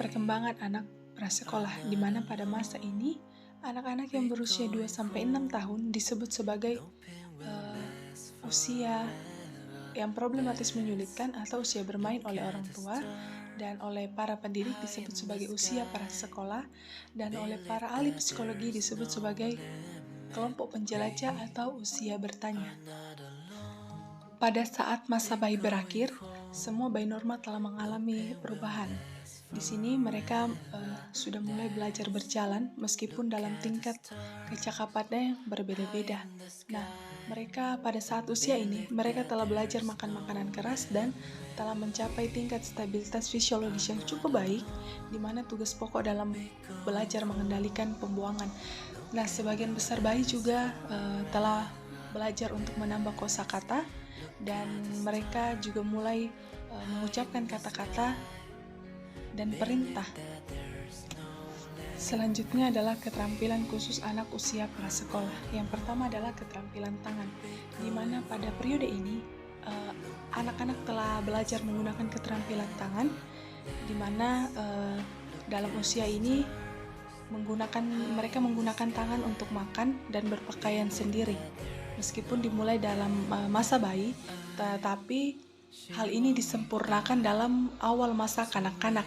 Perkembangan anak prasekolah, di mana pada masa ini anak-anak yang berusia 2-6 tahun disebut sebagai usia yang problematis menyulitkan atau usia bermain oleh orang tua, dan oleh para pendidik disebut sebagai usia prasekolah, dan oleh para ahli psikologi disebut sebagai kelompok penjelajah atau usia bertanya. Pada saat masa bayi berakhir, semua bayi normal telah mengalami perubahan. Di sini mereka sudah mulai belajar berjalan meskipun dalam tingkat kecakapannya yang berbeda-beda. Nah, mereka pada saat usia ini, mereka telah belajar makan makanan keras dan telah mencapai tingkat stabilitas fisiologis yang cukup baik, di mana tugas pokok dalam belajar mengendalikan pembuangan. Nah, sebagian besar bayi juga telah belajar untuk menambah kosakata, dan mereka juga mulai mengucapkan kata-kata dan perintah. Selanjutnya adalah keterampilan khusus anak usia prasekolah. Yang pertama adalah keterampilan tangan, di mana pada periode ini anak-anak telah belajar menggunakan keterampilan tangan, di mana dalam usia ini mereka menggunakan tangan untuk makan dan berpakaian sendiri. Meskipun dimulai dalam masa bayi, tetapi hal ini disempurnakan dalam awal masa kanak-kanak.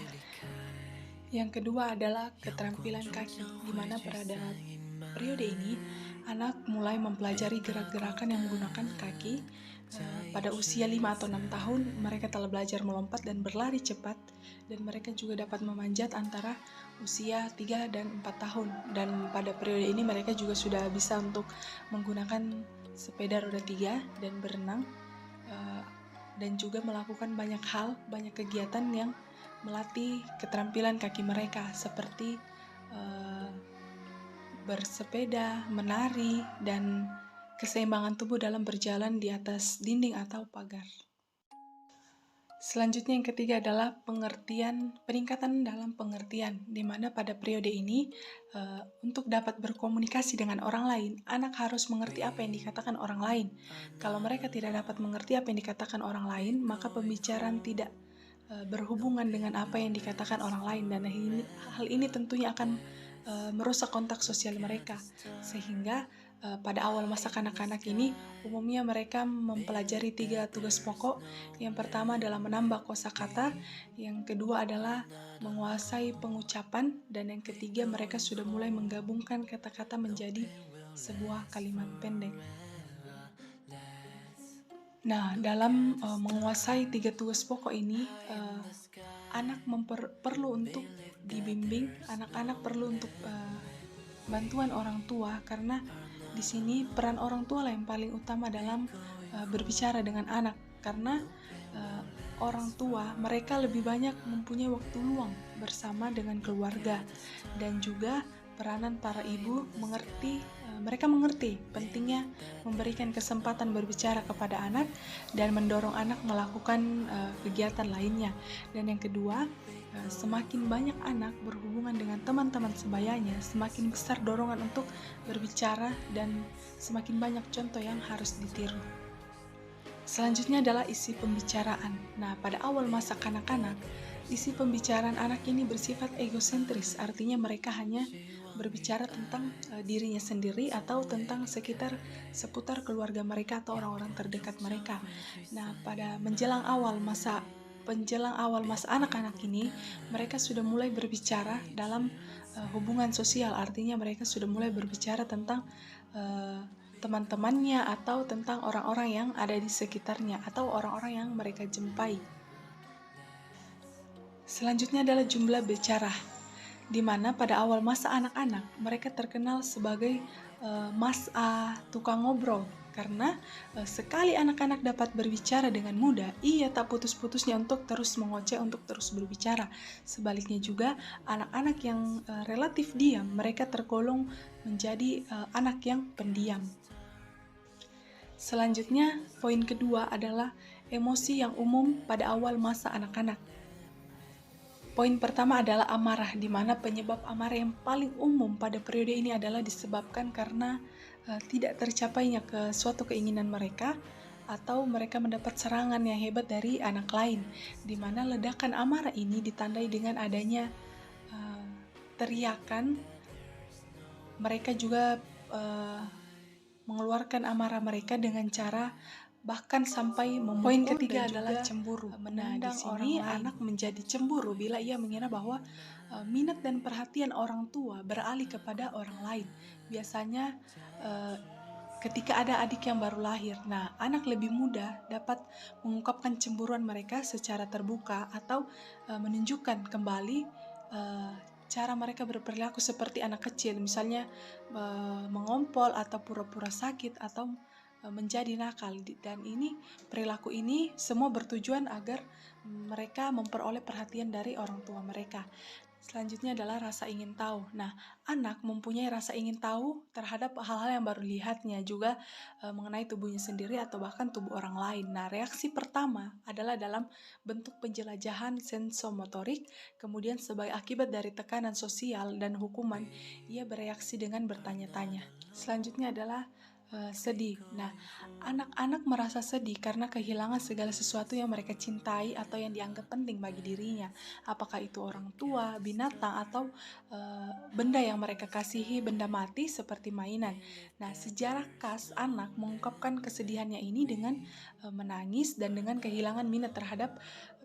Yang kedua adalah keterampilan kaki, di mana pada periode ini anak mulai mempelajari gerak-gerakan yang menggunakan kaki. Pada usia 5 atau 6 tahun, mereka telah belajar melompat dan berlari cepat, dan mereka juga dapat memanjat antara usia 3 dan 4 tahun. Dan pada periode ini mereka juga sudah bisa untuk menggunakan sepeda roda 3 dan berenang, dan juga melakukan banyak hal, banyak kegiatan yang melatih keterampilan kaki mereka, seperti bersepeda, menari, dan keseimbangan tubuh dalam berjalan di atas dinding atau pagar. Selanjutnya yang ketiga adalah peningkatan dalam pengertian, di mana pada periode ini untuk dapat berkomunikasi dengan orang lain, anak harus mengerti apa yang dikatakan orang lain. Kalau mereka tidak dapat mengerti apa yang dikatakan orang lain, maka pembicaraan tidak berhubungan dengan apa yang dikatakan orang lain, dan hal ini tentunya akan merusak kontak sosial mereka, sehingga pada awal masa kanak-kanak ini umumnya mereka mempelajari 3 tugas pokok. Yang pertama adalah menambah kosakata, yang kedua adalah menguasai pengucapan, dan yang ketiga mereka sudah mulai menggabungkan kata-kata menjadi sebuah kalimat pendek. Nah, dalam menguasai 3 tugas pokok ini, anak perlu untuk dibimbing, anak-anak perlu untuk bantuan orang tua, karena di sini peran orang tua lah yang paling utama dalam berbicara dengan anak, karena orang tua mereka lebih banyak mempunyai waktu luang bersama dengan keluarga, dan juga peranan para ibu mereka mengerti pentingnya memberikan kesempatan berbicara kepada anak dan mendorong anak melakukan kegiatan lainnya. Dan yang kedua, semakin banyak anak berhubungan dengan teman-teman sebayanya, semakin besar dorongan untuk berbicara dan semakin banyak contoh yang harus ditiru. Selanjutnya adalah isi pembicaraan. Nah, pada awal masa kanak-kanak, isi pembicaraan anak ini bersifat egosentris, artinya mereka hanya berbicara tentang dirinya sendiri atau tentang seputar keluarga mereka atau orang-orang terdekat mereka. Nah, pada menjelang awal masa anak-anak ini, mereka sudah mulai berbicara dalam hubungan sosial, artinya mereka sudah mulai berbicara tentang teman-temannya atau tentang orang-orang yang ada di sekitarnya atau orang-orang yang mereka jumpai. Selanjutnya adalah jumlah bicara, di mana pada awal masa anak-anak mereka terkenal sebagai Mas A, tukang ngobrol, karena sekali anak-anak dapat berbicara dengan mudah, ia tak putus-putusnya untuk terus mengoceh, untuk terus berbicara. Sebaliknya juga anak-anak yang relatif diam, mereka tergolong menjadi anak yang pendiam. Selanjutnya, poin kedua adalah emosi yang umum pada awal masa anak-anak. Poin pertama adalah amarah, di mana penyebab amarah yang paling umum pada periode ini adalah disebabkan karena tidak tercapainya suatu keinginan mereka, atau mereka mendapat serangan yang hebat dari anak lain, di mana ledakan amarah ini ditandai dengan adanya teriakan, mereka juga mengeluarkan amarah mereka dengan cara bahkan sampai memukul. Poin ketiga adalah cemburu. Nah, di sini anak menjadi cemburu bila ia mengira bahwa minat dan perhatian orang tua beralih kepada orang lain. Biasanya ketika ada adik yang baru lahir, nah anak lebih mudah dapat mengungkapkan cemburuan mereka secara terbuka atau menunjukkan kembali cara mereka berperilaku seperti anak kecil, misalnya mengompol atau pura-pura sakit atau menjadi nakal. Dan ini perilaku ini semua bertujuan agar mereka memperoleh perhatian dari orang tua mereka. Selanjutnya adalah rasa ingin tahu. Nah, anak mempunyai rasa ingin tahu terhadap hal-hal yang baru dilihatnya, juga mengenai tubuhnya sendiri atau bahkan tubuh orang lain. Nah, reaksi pertama adalah dalam bentuk penjelajahan sensomotorik, kemudian sebagai akibat dari tekanan sosial dan hukuman, ia bereaksi dengan bertanya-tanya. Selanjutnya adalah sedih. Nah, anak-anak merasa sedih karena kehilangan segala sesuatu yang mereka cintai atau yang dianggap penting bagi dirinya. Apakah itu orang tua, binatang, atau benda yang mereka kasihi, benda mati seperti mainan. Nah, sejarah khas anak mengungkapkan kesedihannya ini dengan menangis dan dengan kehilangan minat terhadap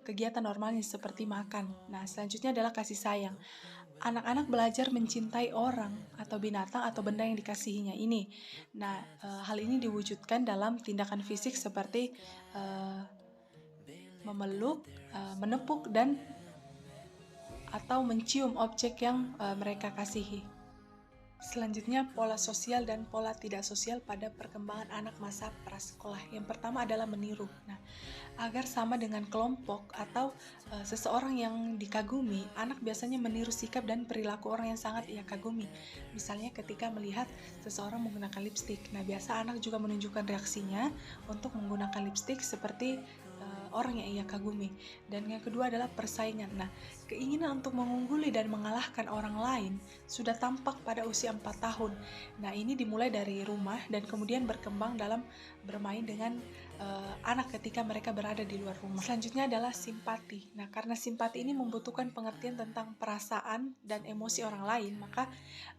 kegiatan normalnya seperti makan. Nah, selanjutnya adalah kasih sayang. Anak-anak belajar mencintai orang atau binatang atau benda yang dikasihinya ini. Nah, hal ini diwujudkan dalam tindakan fisik seperti memeluk, menepuk, dan atau mencium objek yang mereka kasihi. Selanjutnya, pola sosial dan pola tidak sosial pada perkembangan anak masa prasekolah. Yang pertama adalah meniru. Nah, agar sama dengan kelompok atau seseorang yang dikagumi, anak biasanya meniru sikap dan perilaku orang yang sangat ia kagumi. Misalnya ketika melihat seseorang menggunakan lipstik. Nah, biasa anak juga menunjukkan reaksinya untuk menggunakan lipstik seperti orang yang ia kagumi. Dan yang kedua adalah persaingan. Nah, keinginan untuk mengungguli dan mengalahkan orang lain sudah tampak pada usia 4 tahun. Nah, ini dimulai dari rumah dan kemudian berkembang dalam bermain dengan anak ketika mereka berada di luar rumah. Selanjutnya adalah simpati. Nah, karena simpati ini membutuhkan pengertian tentang perasaan dan emosi orang lain, maka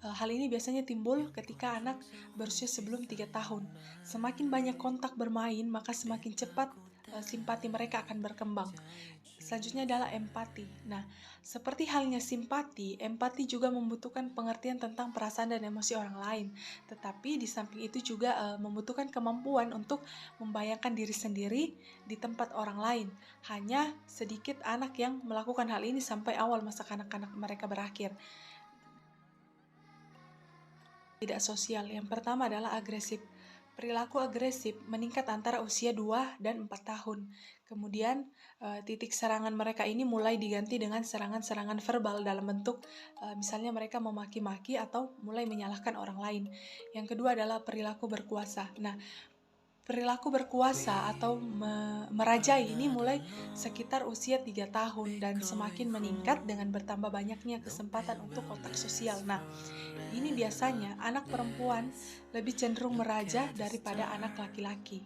hal ini biasanya timbul ketika anak berusia sebelum 3 tahun. Semakin banyak kontak bermain, maka semakin cepat simpati mereka akan berkembang. Selanjutnya adalah empati. Nah, seperti halnya simpati, empati juga membutuhkan pengertian tentang perasaan dan emosi orang lain. Tetapi di samping itu juga membutuhkan kemampuan untuk membayangkan diri sendiri di tempat orang lain. Hanya sedikit anak yang melakukan hal ini sampai awal masa kanak-kanak mereka berakhir. Tidak sosial. Yang pertama adalah agresif. Perilaku agresif meningkat antara usia 2 dan 4 tahun. Kemudian titik serangan mereka ini mulai diganti dengan serangan-serangan verbal dalam bentuk misalnya mereka memaki-maki atau mulai menyalahkan orang lain. Yang kedua adalah perilaku berkuasa. Nah, perilaku berkuasa atau merajai ini mulai sekitar usia 3 tahun dan semakin meningkat dengan bertambah banyaknya kesempatan untuk kontak sosial. Nah, ini biasanya anak perempuan lebih cenderung meraja daripada anak laki-laki.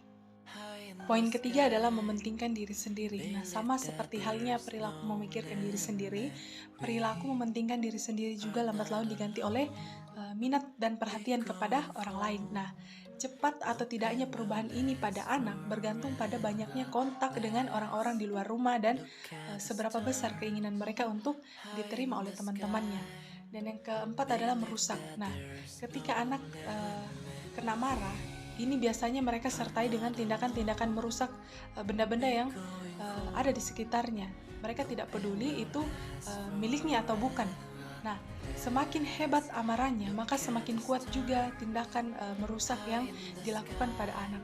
Poin ketiga adalah mementingkan diri sendiri. Nah, sama seperti halnya perilaku memikirkan diri sendiri, perilaku mementingkan diri sendiri juga lambat laun diganti oleh minat dan perhatian kepada orang lain. Nah, cepat atau tidaknya perubahan ini pada anak bergantung pada banyaknya kontak dengan orang-orang di luar rumah dan seberapa besar keinginan mereka untuk diterima oleh teman-temannya. Dan yang keempat adalah merusak. Nah, ketika anak kena marah, ini biasanya mereka sertai dengan tindakan-tindakan merusak benda-benda yang ada di sekitarnya. Mereka tidak peduli itu miliknya atau bukan. Nah, semakin hebat amarahnya, maka semakin kuat juga tindakan merusak yang dilakukan pada anak.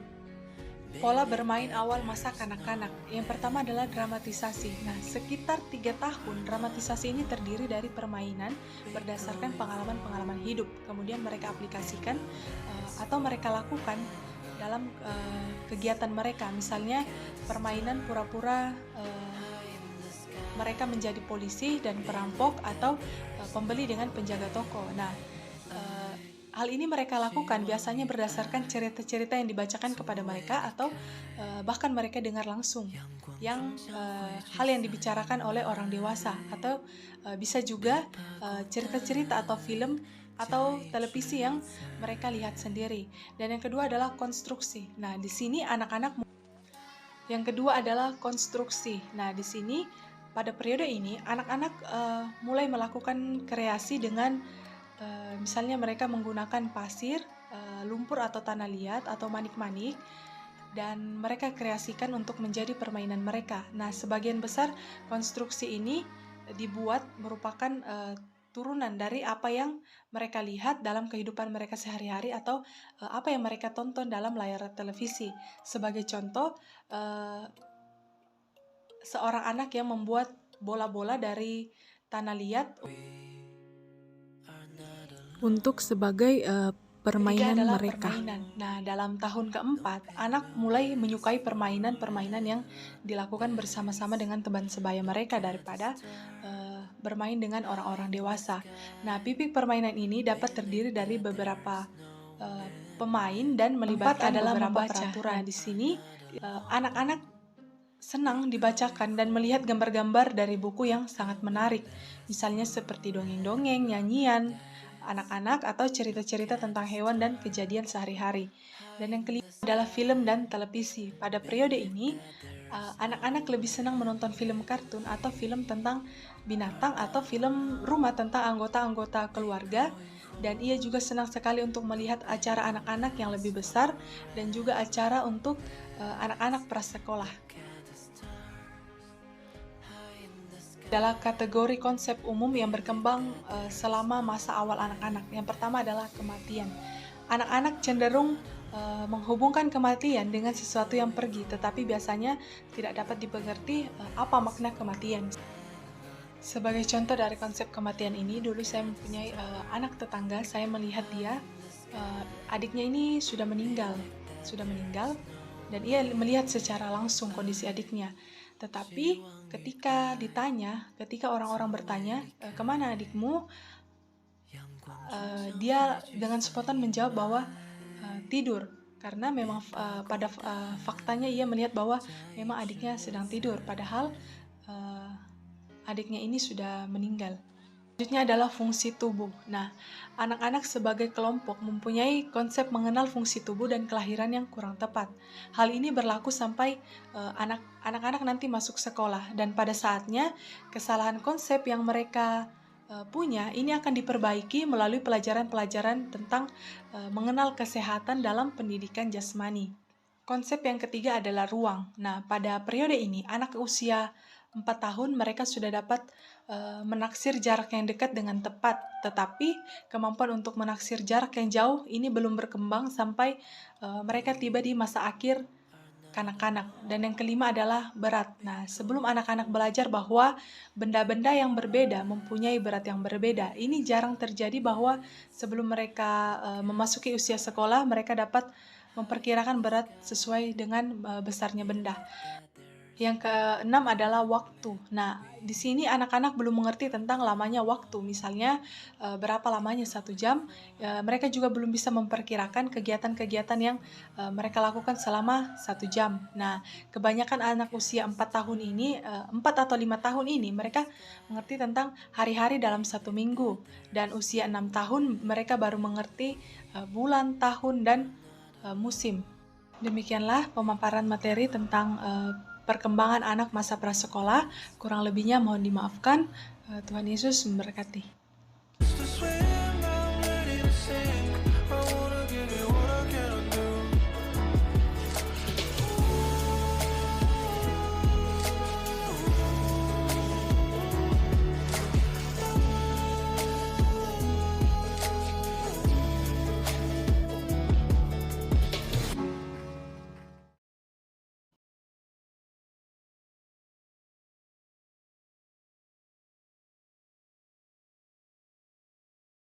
Pola bermain awal masa kanak-kanak. Yang pertama adalah dramatisasi. Nah, sekitar 3 tahun, dramatisasi ini terdiri dari permainan berdasarkan pengalaman-pengalaman hidup. Kemudian mereka aplikasikan atau mereka lakukan dalam kegiatan mereka. Misalnya, permainan pura-pura mereka menjadi polisi dan perampok atau pembeli dengan penjaga toko. Nah, Hal ini mereka lakukan biasanya berdasarkan cerita-cerita yang dibacakan kepada mereka atau bahkan mereka dengar langsung hal yang dibicarakan oleh orang dewasa atau bisa juga cerita-cerita atau film atau televisi yang mereka lihat sendiri. Dan yang kedua adalah konstruksi. Nah, di sini yang kedua adalah konstruksi. Nah, di sini pada periode ini anak-anak mulai melakukan kreasi dengan misalnya mereka menggunakan pasir, lumpur atau tanah liat atau manik-manik, dan mereka kreasikan untuk menjadi permainan mereka. Nah, sebagian besar konstruksi ini dibuat merupakan turunan dari apa yang mereka lihat dalam kehidupan mereka sehari-hari atau apa yang mereka tonton dalam layar televisi. Sebagai contoh, seorang anak yang membuat bola-bola dari tanah liat untuk sebagai permainan mereka. Nah, dalam tahun keempat, anak mulai menyukai permainan-permainan yang dilakukan bersama-sama dengan teman sebaya mereka daripada bermain dengan orang-orang dewasa. Nah, pipik permainan ini dapat terdiri dari beberapa pemain dan melibatkan beberapa peraturan. Nah, di sini anak-anak senang dibacakan dan melihat gambar-gambar dari buku yang sangat menarik, misalnya seperti dongeng-dongeng, nyanyian anak-anak, atau cerita-cerita tentang hewan dan kejadian sehari-hari. Dan yang kelima adalah film dan televisi. Pada periode ini, anak-anak lebih senang menonton film kartun atau film tentang binatang atau film rumah tentang anggota-anggota keluarga, dan ia juga senang sekali untuk melihat acara anak-anak yang lebih besar dan juga acara untuk anak-anak prasekolah. Adalah kategori konsep umum yang berkembang selama masa awal anak-anak. Yang pertama adalah kematian. Anak-anak cenderung menghubungkan kematian dengan sesuatu yang pergi, tetapi biasanya tidak dapat dimengerti apa makna kematian. Sebagai contoh dari konsep kematian ini, dulu saya mempunyai anak tetangga, saya melihat dia, adiknya ini sudah meninggal, dan ia melihat secara langsung kondisi adiknya. Tetapi ketika orang-orang bertanya, kemana adikmu? Dia dengan spontan menjawab bahwa tidur. Karena memang pada faktanya ia melihat bahwa memang adiknya sedang tidur, padahal adiknya ini sudah meninggal. Selanjutnya adalah fungsi tubuh. Nah, anak-anak sebagai kelompok mempunyai konsep mengenal fungsi tubuh dan kelahiran yang kurang tepat. Hal ini berlaku sampai anak-anak nanti masuk sekolah, dan pada saatnya kesalahan konsep yang mereka punya ini akan diperbaiki melalui pelajaran-pelajaran tentang mengenal kesehatan dalam pendidikan jasmani. Konsep yang ketiga adalah ruang. Nah, pada periode ini anak usia 4 tahun mereka sudah dapat menaksir jarak yang dekat dengan tepat, tetapi kemampuan untuk menaksir jarak yang jauh ini belum berkembang sampai mereka tiba di masa akhir kanak-kanak. Dan yang kelima adalah berat. Nah, sebelum anak-anak belajar bahwa benda-benda yang berbeda mempunyai berat yang berbeda, ini jarang terjadi bahwa sebelum mereka memasuki usia sekolah, mereka dapat memperkirakan berat sesuai dengan besarnya benda. Yang keenam adalah waktu. Nah, di sini anak-anak belum mengerti tentang lamanya waktu. Misalnya, berapa lamanya 1 jam. Mereka juga belum bisa memperkirakan kegiatan-kegiatan yang mereka lakukan selama 1 jam. Nah, kebanyakan anak usia 4 tahun ini, 4 atau 5 tahun ini, mereka mengerti tentang hari-hari dalam 1 minggu. Dan usia 6 tahun, mereka baru mengerti bulan, tahun, dan musim. Demikianlah pemaparan materi tentang perkembangan anak masa prasekolah. Kurang lebihnya mohon dimaafkan. Tuhan Yesus memberkati.